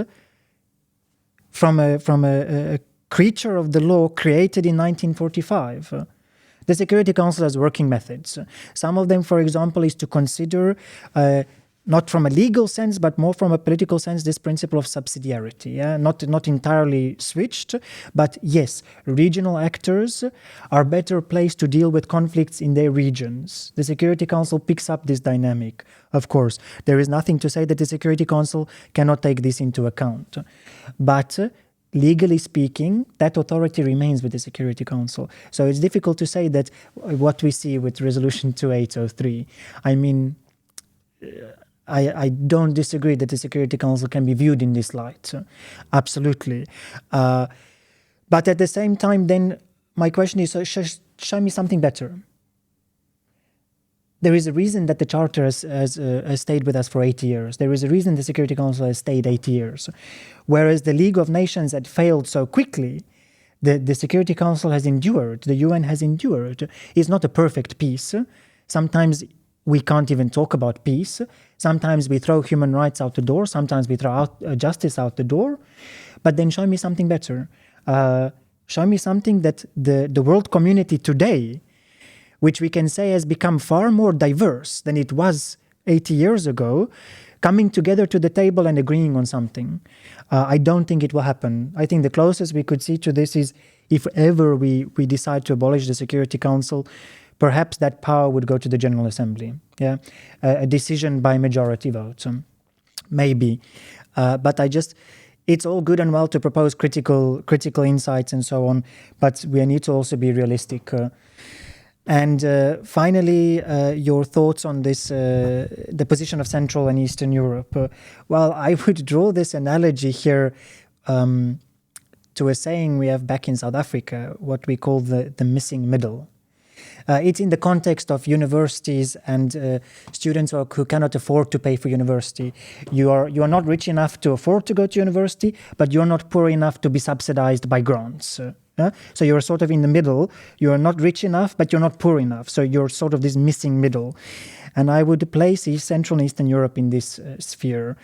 from a creature of the law created in 1945. The Security Council has working methods. Some of them, for example, is to consider not from a legal sense, but more from a political sense, this principle of subsidiarity. Yeah? Not entirely switched, but yes, regional actors are better placed to deal with conflicts in their regions. The Security Council picks up this dynamic, of course. There is nothing to say that the Security Council cannot take this into account. But legally speaking, that authority remains with the Security Council. So it's difficult to say that what we see with Resolution 2803. I mean, I don't disagree that the Security Council can be viewed in this light. Absolutely. But at the same time, then, my question is, show me something better. There is a reason that the Charter has stayed with us for 80 years. There is a reason the Security Council has stayed 80 years. Whereas the League of Nations had failed so quickly, the Security Council has endured, the UN has endured. It's not a perfect peace. Sometimes we can't even talk about peace. Sometimes we throw human rights out the door. Sometimes we throw out justice out the door. But then show me something better. Show me something that the world community today, which we can say has become far more diverse than it was 80 years ago, coming together to the table and agreeing on something. I don't think it will happen. I think the closest we could see to this is if ever we decide to abolish the Security Council, perhaps that power would go to the General Assembly. Yeah, a decision by majority vote, maybe. But it's all good and well to propose critical insights and so on, but we need to also be realistic. And finally, your thoughts on this, the position of Central and Eastern Europe. Well, I would draw this analogy here to a saying we have back in South Africa, what we call the missing middle. It's in the context of universities and students who cannot afford to pay for university. You are not rich enough to afford to go to university, but you're not poor enough to be subsidized by grants. So you're sort of in the middle. You're not rich enough, but you're not poor enough. So you're sort of this missing middle. And I would place Central and Eastern Europe in this sphere.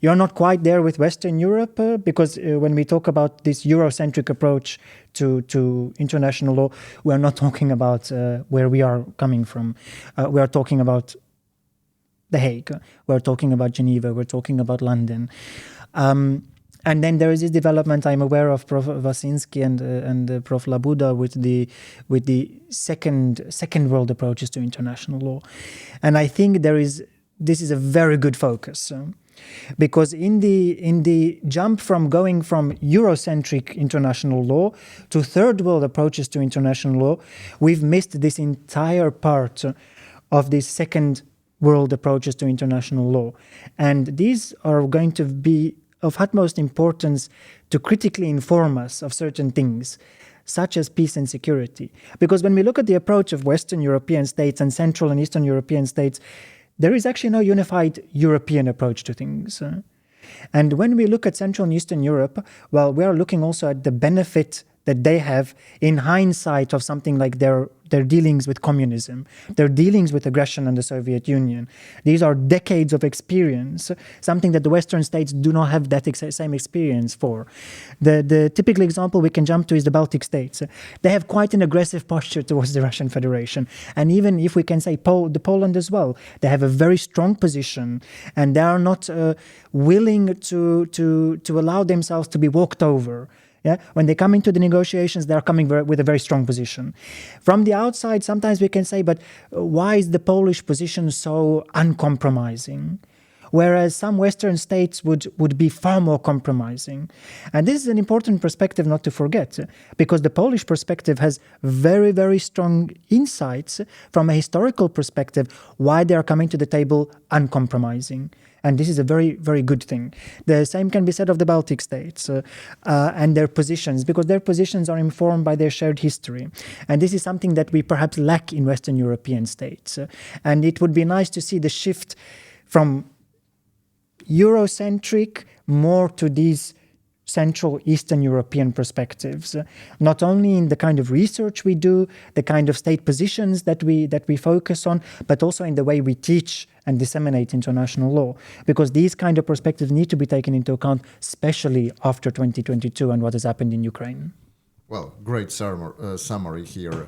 You're not quite there with Western Europe because when we talk about this Eurocentric approach to international law, we're not talking about where we are coming from. We are talking about The Hague. We're talking about Geneva. We're talking about London. And then there is this development I'm aware of, Prof. Wasinski and Prof. Labuda with the second world approaches to international law, and I think this is a very good focus, because in the jump from going from Eurocentric international law to third world approaches to international law, we've missed this entire part of this second world approaches to international law, and these are going to be of utmost importance to critically inform us of certain things. such as peace and security. Because when we look at the approach of Western European states and Central and Eastern European states, there is actually no unified European approach to things. And when we look at Central and Eastern Europe, well, we are looking also at the benefit that they have in hindsight of something like their dealings with communism, their dealings with aggression in the Soviet Union. These are decades of experience, something that the Western states do not have that same experience for. The typical example we can jump to is the Baltic states. They have quite an aggressive posture towards the Russian Federation. And even if we can say Poland as well, they have a very strong position and they are not willing to allow themselves to be walked over. Yeah, when they come into the negotiations, they're coming with a very strong position. From the outside, sometimes we can say, but why is the Polish position so uncompromising? Whereas some Western states would be far more compromising. And this is an important perspective not to forget, because the Polish perspective has very, very strong insights from a historical perspective why they are coming to the table uncompromising. And this is a very, very good thing. The same can be said of the Baltic states and their positions, because their positions are informed by their shared history. And this is something that we perhaps lack in Western European states. And it would be nice to see the shift from Eurocentric more to these Central Eastern European perspectives, not only in the kind of research we do, the kind of state positions that we focus on, but also in the way we teach and disseminate international law, because these kind of perspectives need to be taken into account, especially after 2022 and what has happened in Ukraine. Well, great summary here.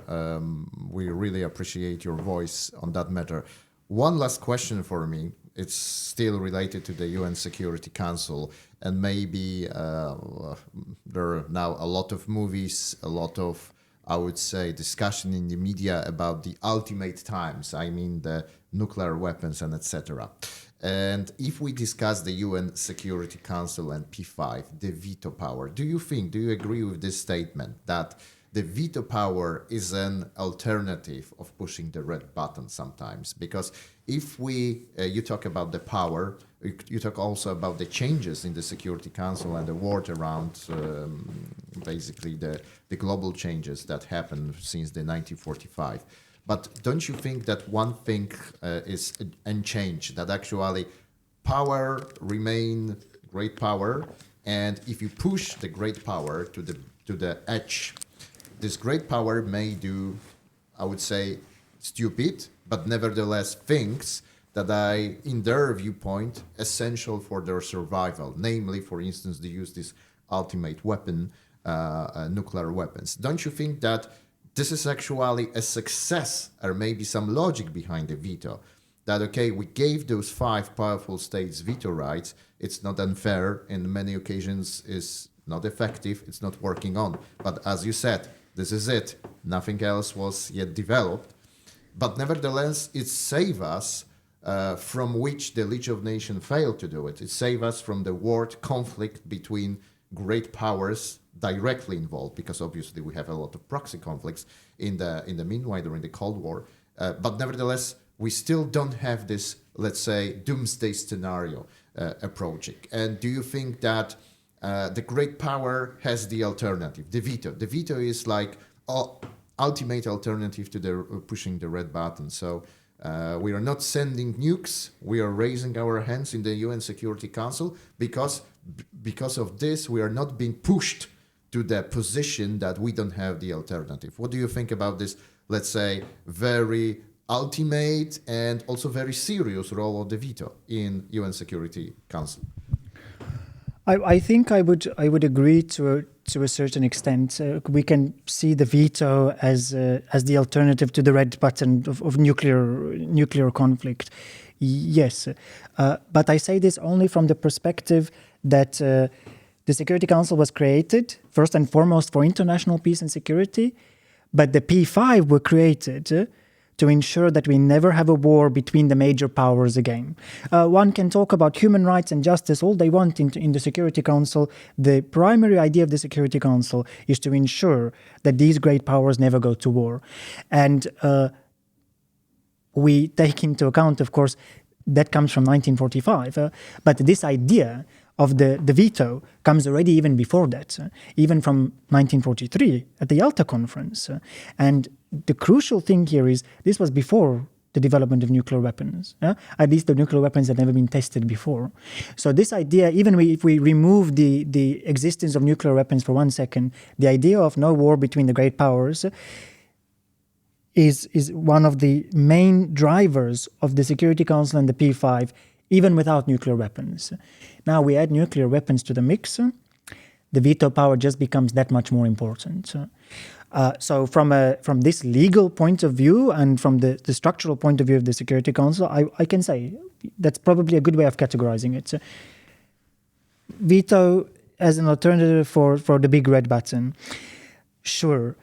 We really appreciate your voice on that matter. One last question for me. It's still related to the UN Security Council, and maybe there are now a lot of movies, a lot of, I would say, discussion in the media about the ultimate times. I mean, the nuclear weapons and etc. And if we discuss the UN Security Council and P5, the veto power, do you agree with this statement that the veto power is an alternative of pushing the red button sometimes? Because if you talk about the power, you talk also about the changes in the Security Council and the world around, basically the global changes that happened since the 1945. But don't you think that one thing is unchanged, that actually power remain great power, and if you push the great power to the edge, this great power may do, I would say, stupid, but nevertheless things that are, in their viewpoint, essential for their survival. Namely, for instance, they use this ultimate weapon, nuclear weapons. Don't you think that this is actually a success, or maybe some logic behind the veto? That, okay, we gave those 5 powerful states veto rights, it's not unfair, in many occasions is not effective, it's not working on. But as you said, this is it. Nothing else was yet developed. But nevertheless, it saved us from which the League of Nations failed to do it. It saved us from the world conflict between great powers directly involved, because obviously we have a lot of proxy conflicts in the meanwhile during the Cold War. But nevertheless, we still don't have this, let's say, doomsday scenario approaching. And do you think that the great power has the alternative, the veto? The veto is like ultimate alternative to the pushing the red button. So we are not sending nukes. We are raising our hands in the UN Security Council because of this, we are not being pushed to the position that we don't have the alternative. What do you think about this, let's say, very ultimate and also very serious role of the veto in UN Security Council? I think I would agree to a certain extent. We can see the veto as the alternative to the red button of nuclear conflict. Yes, but I say this only from the perspective that the Security Council was created first and foremost for international peace and security, but the P5 were created to ensure that we never have a war between the major powers again. One can talk about human rights and justice all they want in the Security Council. The primary idea of the Security Council is to ensure that these great powers never go to war. And we take into account, of course, that comes from 1945. But this idea of the veto comes already even before that, even from 1943 at the Yalta Conference. And the crucial thing here is this was before the development of nuclear weapons. At least the nuclear weapons had never been tested before. So this idea, even if we remove the existence of nuclear weapons for 1 second, the idea of no war between the great powers is one of the main drivers of the Security Council and the P5, even without nuclear weapons. Now we add nuclear weapons to the mix, the veto power just becomes that much more important. So from this legal point of view and from the structural point of view of the Security Council, I can say that's probably a good way of categorizing it. Veto as an alternative for the big red button. Sure.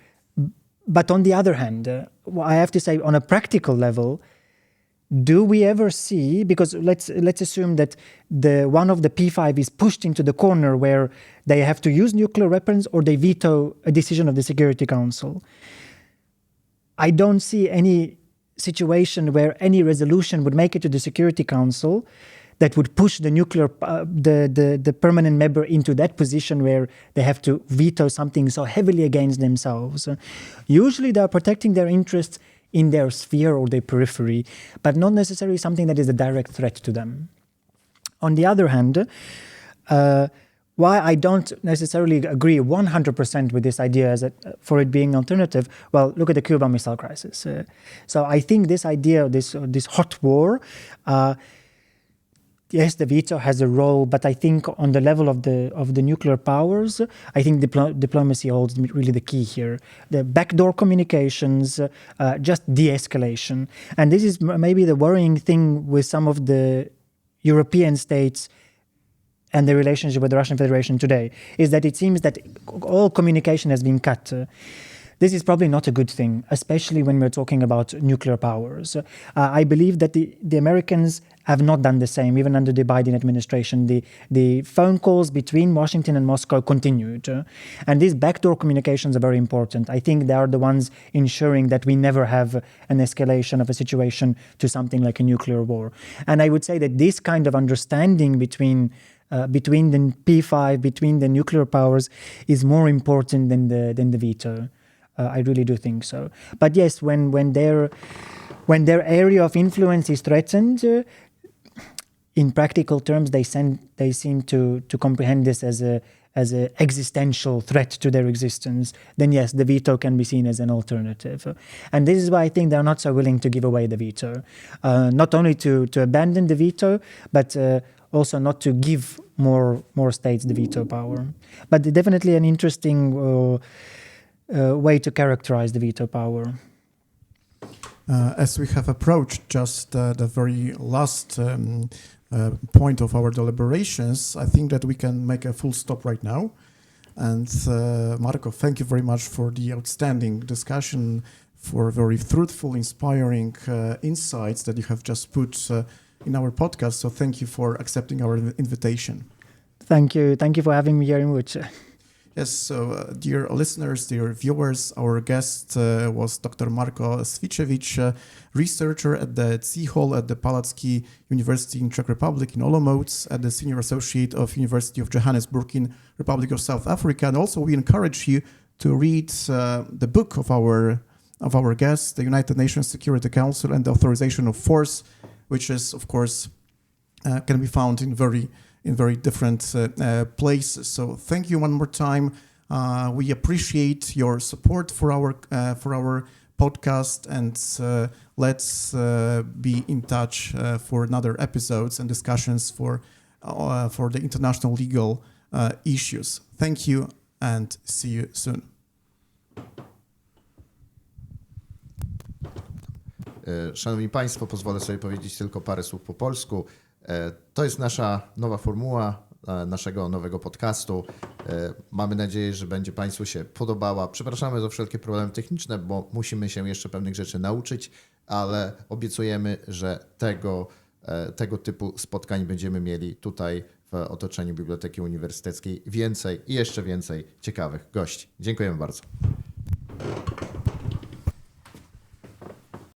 But on the other hand, I have to say on a practical level, do we ever see, because let's assume that one of the P5 is pushed into the corner where they have to use nuclear weapons or they veto a decision of the Security Council. I don't see any situation where any resolution would make it to the Security Council that would push the the permanent member into that position where they have to veto something so heavily against themselves. Usually they are protecting their interests in their sphere or their periphery, but not necessarily something that is a direct threat to them. On the other hand, why I don't necessarily agree 100% with this idea for it being alternative, well, look at the Cuban Missile Crisis. So I think this idea of this hot war, yes, the veto has a role, but I think on the level of the nuclear powers, I think diplomacy holds really the key here. The backdoor communications, just de-escalation. And this is maybe the worrying thing with some of the European states and the relationship with the Russian Federation today, is that it seems that all communication has been cut. This is probably not a good thing, especially when we're talking about nuclear powers. I believe that the Americans have not done the same, even under the Biden administration. The phone calls between Washington and Moscow continued. And these backdoor communications are very important. I think they are the ones ensuring that we never have an escalation of a situation to something like a nuclear war. And I would say that this kind of understanding between the P5, between the nuclear powers, is more important than the veto. I really do think so. But yes, when their area of influence is threatened, in practical terms, they seem to comprehend this as a existential threat to their existence. Then yes, the veto can be seen as an alternative. And this is why I think they're not so willing to give away the veto. Not only to abandon the veto, but also not to give more states the veto power. But definitely an interesting way to characterize the veto power. As we have approached just the very last point of our deliberations, I think that we can make a full stop right now. And Marko, thank you very much for the outstanding discussion, for very fruitful, inspiring insights that you have just put in our podcast. So thank you for accepting our invitation. Thank you. Thank you for having me here in Łódź. Yes, so dear listeners, dear viewers, our guest was Dr. Marko Svičevič, researcher at the C Hall at the Palacký University in Czech Republic in Olomouc, at the Senior Associate of University of Johannesburg in Republic of South Africa. And also we encourage you to read the book of our guest, the United Nations Security Council and the Authorization of Force, which is, of course, can be found in very different places. So thank you one more time. We appreciate your support for our podcast, and let's be in touch for another episodes and discussions for the international legal issues. Thank you and see you soon. Szanowni Państwo, pozwolę sobie powiedzieć tylko parę słów po polsku. To jest nasza nowa formuła naszego nowego podcastu. Mamy nadzieję, że będzie Państwu się podobała. Przepraszamy za wszelkie problemy techniczne, bo musimy się jeszcze pewnych rzeczy nauczyć, ale obiecujemy, że tego typu spotkań będziemy mieli tutaj w otoczeniu Biblioteki Uniwersyteckiej więcej i jeszcze więcej ciekawych gości. Dziękujemy bardzo.